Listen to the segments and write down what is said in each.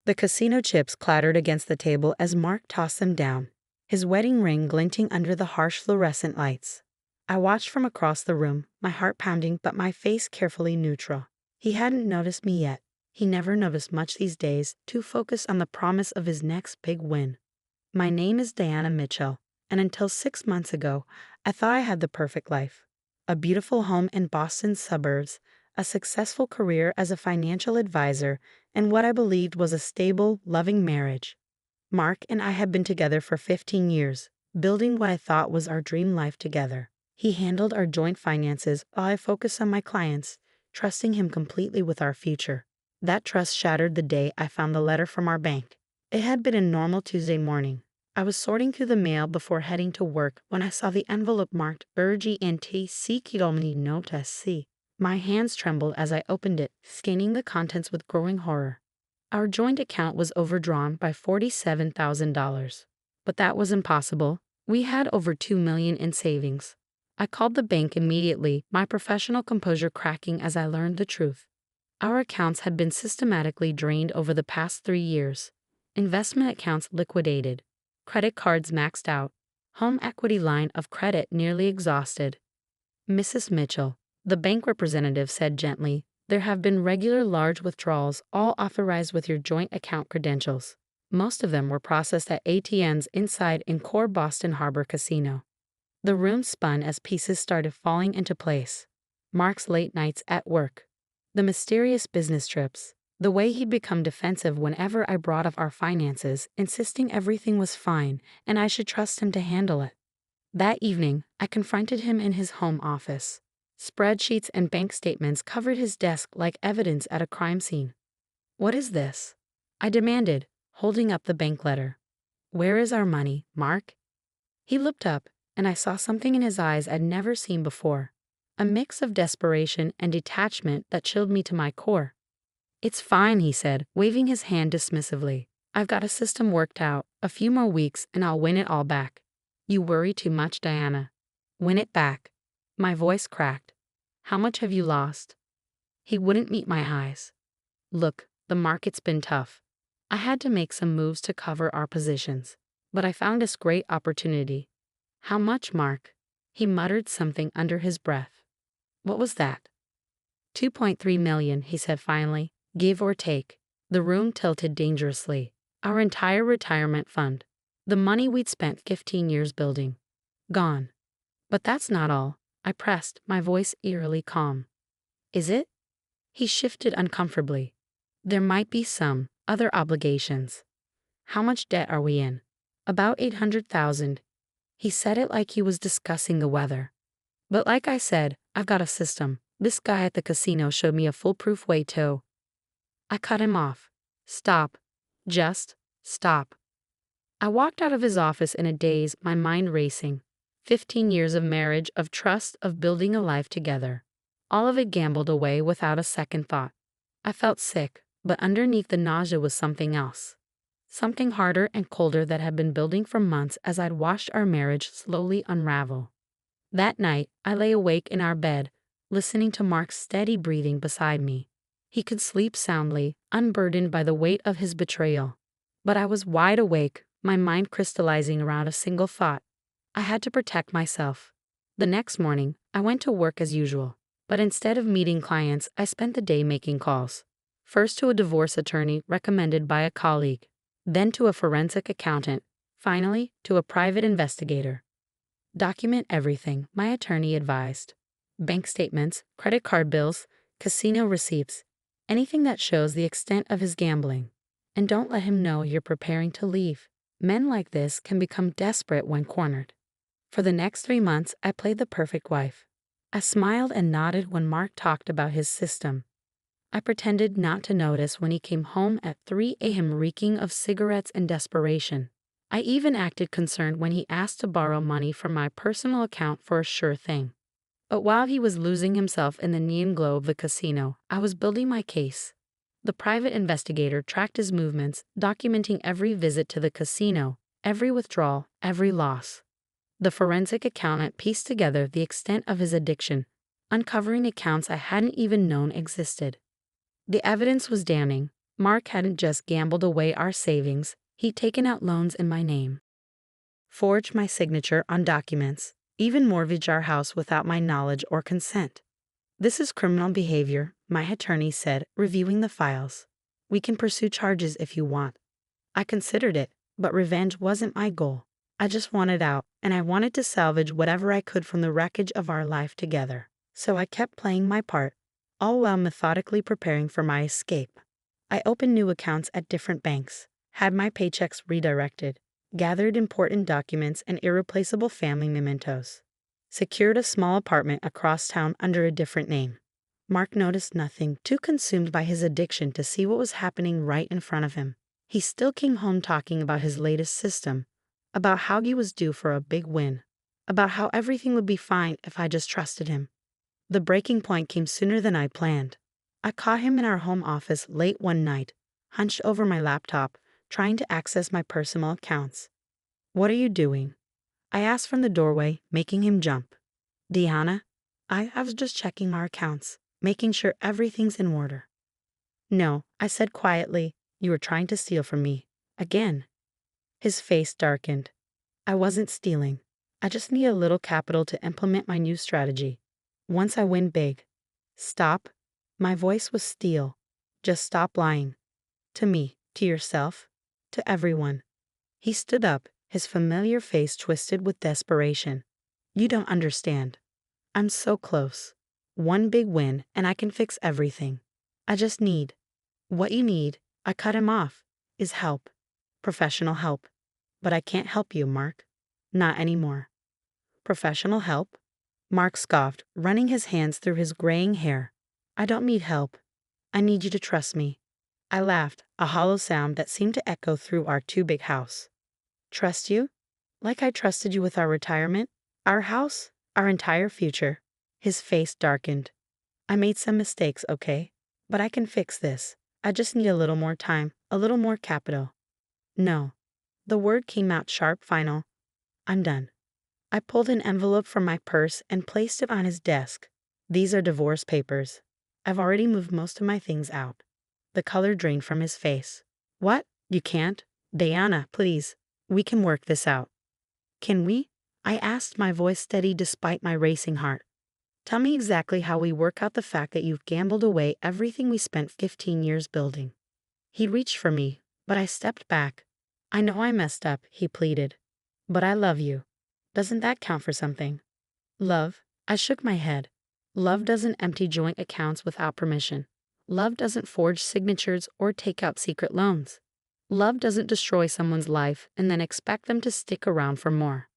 The casino chips clattered against the table as Mark tossed them down, his wedding ring glinting under the harsh fluorescent lights. I watched from across the room, my heart pounding but my face carefully neutral. He hadn't noticed me yet. He never noticed much these days, too focused on the promise of his next big win. My name is Diana Mitchell, and until 6 months ago, I thought I had the perfect life. A beautiful home in Boston's suburbs, a successful career as a financial advisor, and what I believed was a stable, loving marriage. Mark and I had been together for 15 years, building what I thought was our dream life together. He handled our joint finances while I focused on my clients, trusting him completely with our future. That trust shattered the day I found the letter from our bank. It had been a normal Tuesday morning. I was sorting through the mail before heading to work when I saw the envelope marked Urgente Sicuramente Nota C. My hands trembled as I opened it, scanning the contents with growing horror. Our joint account was overdrawn by $47,000. But that was impossible. We had over $2 million in savings. I called the bank immediately, my professional composure cracking as I learned the truth. Our accounts had been systematically drained over the past 3 years. Investment accounts liquidated. Credit cards maxed out. Home equity line of credit nearly exhausted. Mrs. Mitchell, the bank representative said gently, there have been regular large withdrawals, all authorized with your joint account credentials. Most of them were processed at ATMs inside Encore Boston Harbor Casino. The room spun as pieces started falling into place. Mark's late nights at work. The mysterious business trips. The way he'd become defensive whenever I brought up our finances, insisting everything was fine and I should trust him to handle it. That evening, I confronted him in his home office. Spreadsheets and bank statements covered his desk like evidence at a crime scene. "What is this?" I demanded, holding up the bank letter. "Where is our money, Mark?" He looked up, and I saw something in his eyes I'd never seen before. A mix of desperation and detachment that chilled me to my core. "It's fine," he said, waving his hand dismissively. "I've got a system worked out. A few more weeks and I'll win it all back." "You worry too much, Diana." "Win it back." My voice cracked. "How much have you lost?" He wouldn't meet my eyes. "Look, the market's been tough. I had to make some moves to cover our positions. But I found this great opportunity." "How much, Mark?" He muttered something under his breath. "What was that?" $2.3 million, he said finally, give or take. The room tilted dangerously. Our entire retirement fund. The money we'd spent 15 years building. Gone. "But that's not all," I pressed, my voice eerily calm. "Is it?" He shifted uncomfortably. "There might be some other obligations." "How much debt are we in?" "About 800,000. He said it like he was discussing the weather. "But like I said, I've got a system. This guy at the casino showed me a foolproof way to—" I cut him off. "Stop. Just stop." I walked out of his office in a daze, my mind racing. 15 years of marriage, of trust, of building a life together. All of it gambled away without a second thought. I felt sick, but underneath the nausea was something else. Something harder and colder that had been building for months as I'd watched our marriage slowly unravel. That night, I lay awake in our bed, listening to Mark's steady breathing beside me. He could sleep soundly, unburdened by the weight of his betrayal. But I was wide awake, my mind crystallizing around a single thought. I had to protect myself. The next morning, I went to work as usual, but instead of meeting clients, I spent the day making calls. First to a divorce attorney recommended by a colleague, then to a forensic accountant, finally to a private investigator. "Document everything," my attorney advised. "Bank statements, credit card bills, casino receipts, anything that shows the extent of his gambling. And don't let him know you're preparing to leave. Men like this can become desperate when cornered." For the next 3 months, I played the perfect wife. I smiled and nodded when Mark talked about his system. I pretended not to notice when he came home at 3 a.m. reeking of cigarettes and desperation. I even acted concerned when he asked to borrow money from my personal account for a sure thing. But while he was losing himself in the neon glow of the casino, I was building my case. The private investigator tracked his movements, documenting every visit to the casino, every withdrawal, every loss. The forensic accountant pieced together the extent of his addiction, uncovering accounts I hadn't even known existed. The evidence was damning. Mark hadn't just gambled away our savings, he'd taken out loans in my name, forged my signature on documents, even mortgaged our house without my knowledge or consent. This is criminal behavior, my attorney said, reviewing the files. We can pursue charges if you want. I considered it, but revenge wasn't my goal. I just wanted out, and I wanted to salvage whatever I could from the wreckage of our life together. So I kept playing my part, all while methodically preparing for my escape. I opened new accounts at different banks, had my paychecks redirected, gathered important documents and irreplaceable family mementos, secured a small apartment across town under a different name. Mark noticed nothing, too consumed by his addiction to see what was happening right in front of him. He still came home talking about his latest system, about how he was due for a big win, about how everything would be fine if I just trusted him. The breaking point came sooner than I planned. I caught him in our home office late one night, hunched over my laptop, trying to access my personal accounts. "What are you doing?" I asked from the doorway, making him jump. "Deanna, I was just checking our accounts, making sure everything's in order." "No," I said quietly, "you were trying to steal from me. Again." His face darkened. "I wasn't stealing. I just need a little capital to implement my new strategy. Once I win big." "Stop." My voice was steel. "Just stop lying. To me, to yourself, to everyone." He stood up, his familiar face twisted with desperation. "You don't understand. I'm so close. One big win, and I can fix everything. I just need—" "What you need," I cut him off, "is help. Professional help. But I can't help you, Mark. Not anymore." "Professional help?" Mark scoffed, running his hands through his graying hair. "I don't need help. I need you to trust me." I laughed, a hollow sound that seemed to echo through our too-big house. "Trust you? Like I trusted you with our retirement, our house, our entire future." His face darkened. "I made some mistakes, okay? But I can fix this. I just need a little more time, a little more capital." "No." The word came out sharp, final. "I'm done." I pulled an envelope from my purse and placed it on his desk. "These are divorce papers. I've already moved most of my things out." The color drained from his face. "What? You can't? Diana, please. We can work this out." "Can we?" I asked, my voice steady despite my racing heart. "Tell me exactly how we work out the fact that you've gambled away everything we spent 15 years building." He reached for me, but I stepped back. "I know I messed up," he pleaded. "But I love you. Doesn't that count for something?" "Love?" I shook my head. "Love doesn't empty joint accounts without permission. Love doesn't forge signatures or take out secret loans. Love doesn't destroy someone's life and then expect them to stick around for more."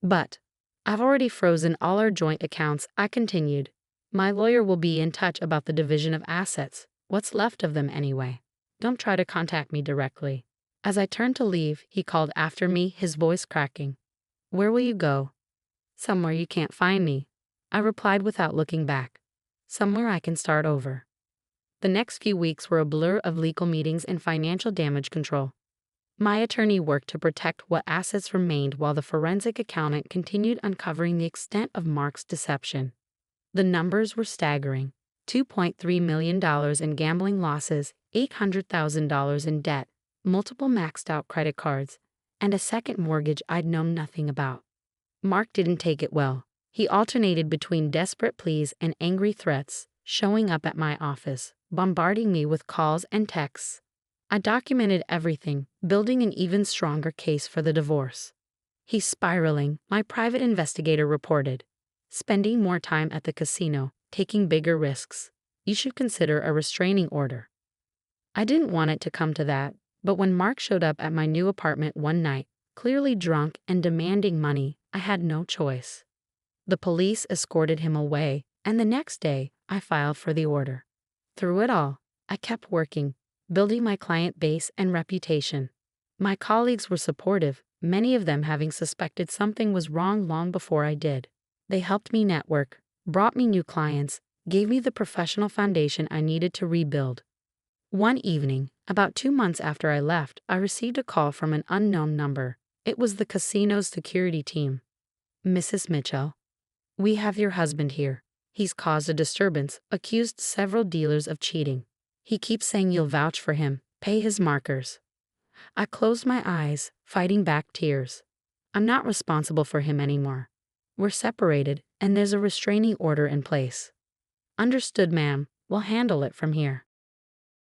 "But I've already frozen all our joint accounts," I continued. "My lawyer will be in touch about the division of assets. What's left of them anyway? Don't try to contact me directly." As I turned to leave, he called after me, his voice cracking. "Where will you go?" "Somewhere you can't find me," I replied without looking back. "Somewhere I can start over." The next few weeks were a blur of legal meetings and financial damage control. My attorney worked to protect what assets remained while the forensic accountant continued uncovering the extent of Mark's deception. The numbers were staggering. $2.3 million in gambling losses, $800,000 in debt, multiple maxed-out credit cards, and a second mortgage I'd known nothing about. Mark didn't take it well. He alternated between desperate pleas and angry threats, showing up at my office, bombarding me with calls and texts. I documented everything, building an even stronger case for the divorce. "He's spiraling," my private investigator reported. "Spending more time at the casino, taking bigger risks. You should consider a restraining order." I didn't want it to come to that, but when Mark showed up at my new apartment one night, clearly drunk and demanding money, I had no choice. The police escorted him away, and the next day, I filed for the order. Through it all, I kept working, building my client base and reputation. My colleagues were supportive, many of them having suspected something was wrong long before I did. They helped me network, brought me new clients, gave me the professional foundation I needed to rebuild. One evening, about 2 months after I left, I received a call from an unknown number. It was the casino's security team. "Mrs. Mitchell, we have your husband here. He's caused a disturbance, accused several dealers of cheating. He keeps saying you'll vouch for him, pay his markers. I closed my eyes, fighting back tears. I'm not responsible for him anymore. We're separated, and there's a restraining order in place. Understood, ma'am. We'll handle it from here.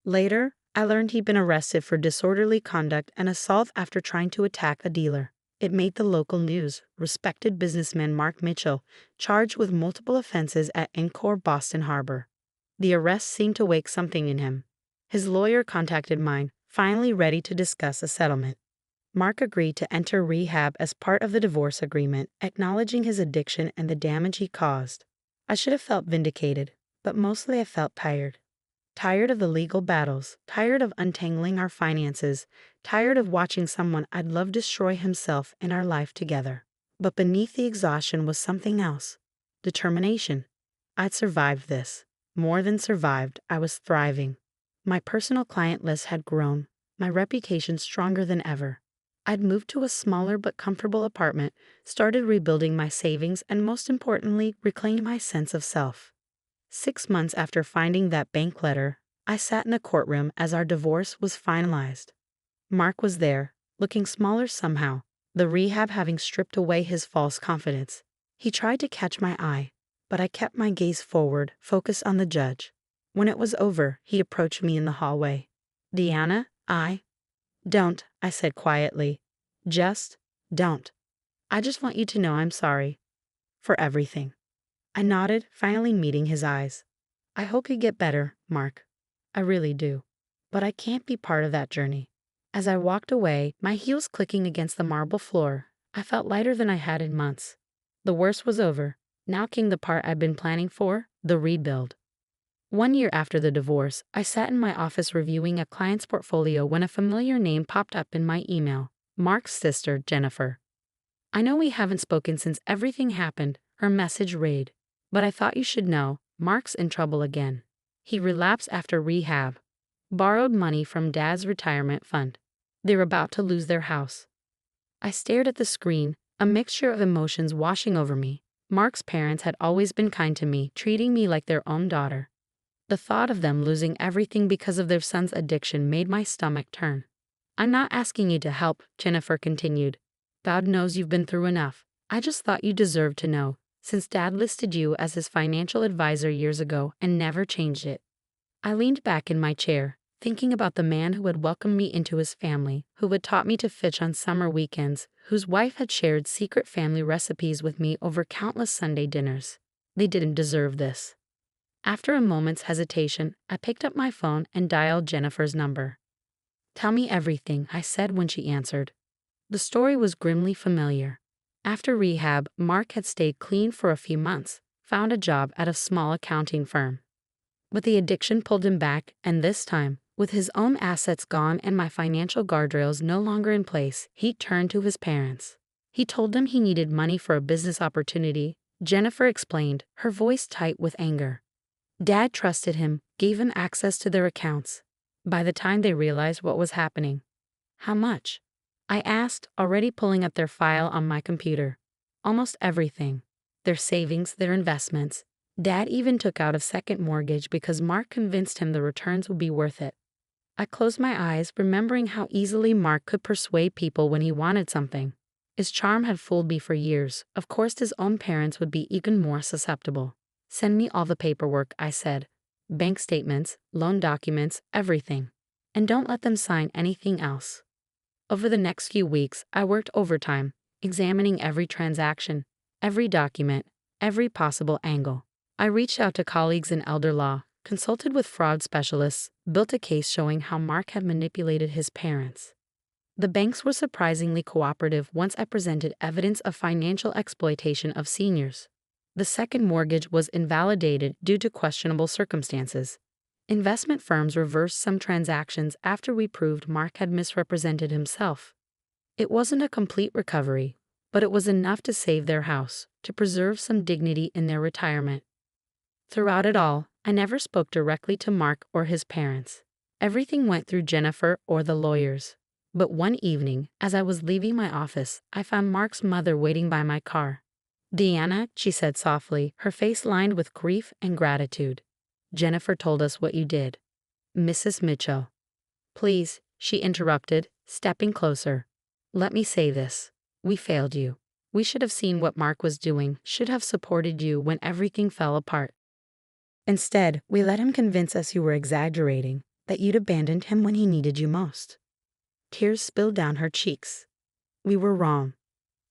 Later, I learned he'd been arrested for disorderly conduct and assault after trying to attack a dealer. It made the local news. Respected businessman Mark Mitchell, charged with multiple offenses at Encore Boston Harbor. The arrest seemed to wake something in him. His lawyer contacted mine, finally ready to discuss a settlement. Mark agreed to enter rehab as part of the divorce agreement, acknowledging his addiction and the damage he caused. I should have felt vindicated, but mostly I felt tired. Tired of the legal battles, tired of untangling our finances, tired of watching someone I'd love destroy himself and our life together. But beneath the exhaustion was something else. Determination. I'd survived this. More than survived, I was thriving. My personal client list had grown, my reputation stronger than ever. I'd moved to a smaller but comfortable apartment, started rebuilding my savings, and most importantly, reclaimed my sense of self. 6 months after finding that bank letter, I sat in a courtroom as our divorce was finalized. Mark was there, looking smaller somehow, the rehab having stripped away his false confidence. He tried to catch my eye, but I kept my gaze forward, focused on the judge. When it was over, he approached me in the hallway. Deanna, Don't, I said quietly. Just don't. I just want you to know I'm sorry. For everything. I nodded, finally meeting his eyes. I hope you get better, Mark. I really do. But I can't be part of that journey. As I walked away, my heels clicking against the marble floor, I felt lighter than I had in months. The worst was over. Now came the part I'd been planning for, the rebuild. 1 year after the divorce, I sat in my office reviewing a client's portfolio when a familiar name popped up in my email. Mark's sister, Jennifer. I know we haven't spoken since everything happened, her message read. But I thought you should know, Mark's in trouble again. He relapsed after rehab. Borrowed money from Dad's retirement fund. They're about to lose their house. I stared at the screen, a mixture of emotions washing over me. Mark's parents had always been kind to me, treating me like their own daughter. The thought of them losing everything because of their son's addiction made my stomach turn. I'm not asking you to help, Jennifer continued. God knows you've been through enough. I just thought you deserved to know, since Dad listed you as his financial advisor years ago and never changed it. I leaned back in my chair, thinking about the man who had welcomed me into his family, who had taught me to fish on summer weekends, whose wife had shared secret family recipes with me over countless Sunday dinners. They didn't deserve this. After a moment's hesitation, I picked up my phone and dialed Jennifer's number. Tell me everything, I said when she answered. The story was grimly familiar. After rehab, Mark had stayed clean for a few months, found a job at a small accounting firm. But the addiction pulled him back, and this time, with his own assets gone and my financial guardrails no longer in place, he turned to his parents. He told them he needed money for a business opportunity, Jennifer explained, her voice tight with anger. Dad trusted him, gave him access to their accounts. By the time they realized what was happening. How much? I asked, already pulling up their file on my computer. Almost everything. Their savings, their investments. Dad even took out a second mortgage because Mark convinced him the returns would be worth it. I closed my eyes, remembering how easily Mark could persuade people when he wanted something. His charm had fooled me for years. Of course, his own parents would be even more susceptible. Send me all the paperwork, I said. Bank statements, loan documents, everything. And don't let them sign anything else. Over the next few weeks, I worked overtime, examining every transaction, every document, every possible angle. I reached out to colleagues in elder law, consulted with fraud specialists, built a case showing how Mark had manipulated his parents. The banks were surprisingly cooperative once I presented evidence of financial exploitation of seniors. The second mortgage was invalidated due to questionable circumstances. Investment firms reversed some transactions after we proved Mark had misrepresented himself. It wasn't a complete recovery, but it was enough to save their house, to preserve some dignity in their retirement. Throughout it all, I never spoke directly to Mark or his parents. Everything went through Jennifer or the lawyers. But one evening, as I was leaving my office, I found Mark's mother waiting by my car. Deanna, she said softly, her face lined with grief and gratitude. Jennifer told us what you did. Mrs. Mitchell. Please, she interrupted, stepping closer. Let me say this. We failed you. We should have seen what Mark was doing, should have supported you when everything fell apart. Instead, we let him convince us you were exaggerating, that you'd abandoned him when he needed you most. Tears spilled down her cheeks. We were wrong.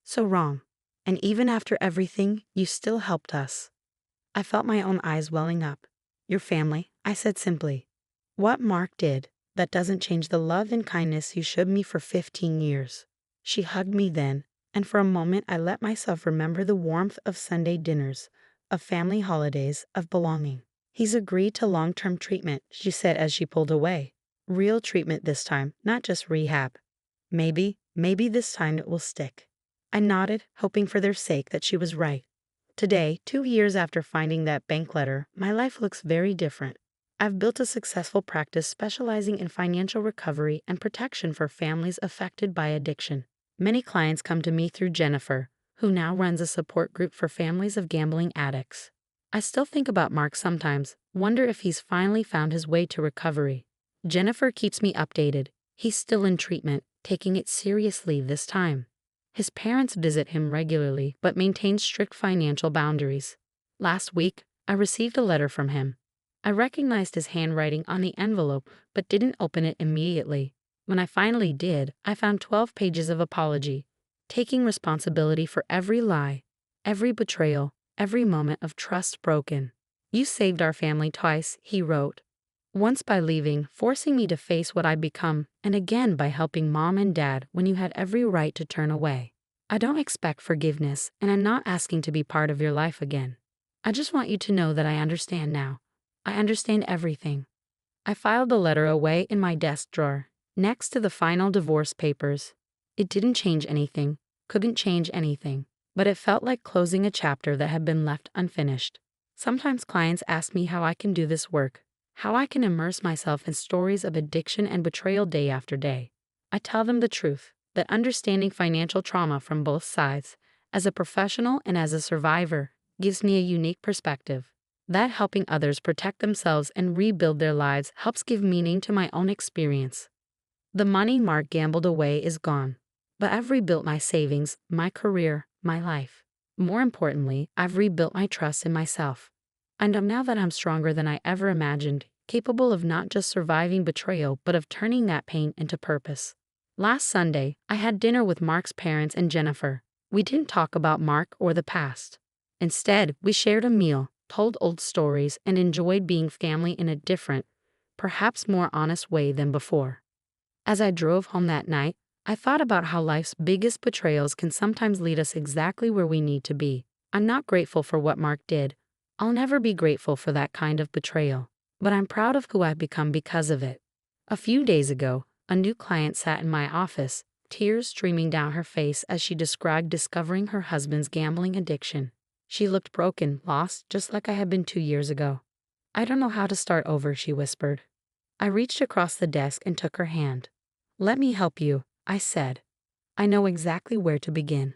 So wrong. And even after everything, you still helped us. I felt my own eyes welling up. Your family, I said simply. What Mark did, that doesn't change the love and kindness you showed me for 15 years. She hugged me then, and for a moment I let myself remember the warmth of Sunday dinners, of family holidays, of belonging. He's agreed to long-term treatment, she said as she pulled away. Real treatment this time, not just rehab. Maybe this time it will stick. I nodded, hoping for their sake that she was right. Today, 2 years after finding that bank letter, my life looks very different. I've built a successful practice specializing in financial recovery and protection for families affected by addiction. Many clients come to me through Jennifer, who now runs a support group for families of gambling addicts. I still think about Mark sometimes, wonder if he's finally found his way to recovery. Jennifer keeps me updated. He's still in treatment, taking it seriously this time. His parents visit him regularly but maintain strict financial boundaries. Last week, I received a letter from him. I recognized his handwriting on the envelope but didn't open it immediately. When I finally did, I found 12 pages of apology, taking responsibility for every lie, every betrayal, every moment of trust broken. You saved our family twice, he wrote. Once by leaving, forcing me to face what I'd become, and again by helping Mom and Dad when you had every right to turn away. I don't expect forgiveness, and I'm not asking to be part of your life again. I just want you to know that I understand now. I understand everything. I filed the letter away in my desk drawer, next to the final divorce papers. It didn't change anything, couldn't change anything, but it felt like closing a chapter that had been left unfinished. Sometimes clients ask me how I can do this work, how I can immerse myself in stories of addiction and betrayal day after day. I tell them the truth, that understanding financial trauma from both sides, as a professional and as a survivor, gives me a unique perspective. That helping others protect themselves and rebuild their lives helps give meaning to my own experience. The money Mark gambled away is gone, but I've rebuilt my savings, my career, my life. More importantly, I've rebuilt my trust in myself. And now that I'm stronger than I ever imagined, capable of not just surviving betrayal but of turning that pain into purpose. Last Sunday, I had dinner with Mark's parents and Jennifer. We didn't talk about Mark or the past. Instead, we shared a meal, told old stories, and enjoyed being family in a different, perhaps more honest way than before. As I drove home that night, I thought about how life's biggest betrayals can sometimes lead us exactly where we need to be. I'm not grateful for what Mark did. I'll never be grateful for that kind of betrayal, but I'm proud of who I've become because of it. A few days ago, a new client sat in my office, tears streaming down her face as she described discovering her husband's gambling addiction. She looked broken, lost, just like I had been 2 years ago. I don't know how to start over, she whispered. I reached across the desk and took her hand. Let me help you, I said. I know exactly where to begin.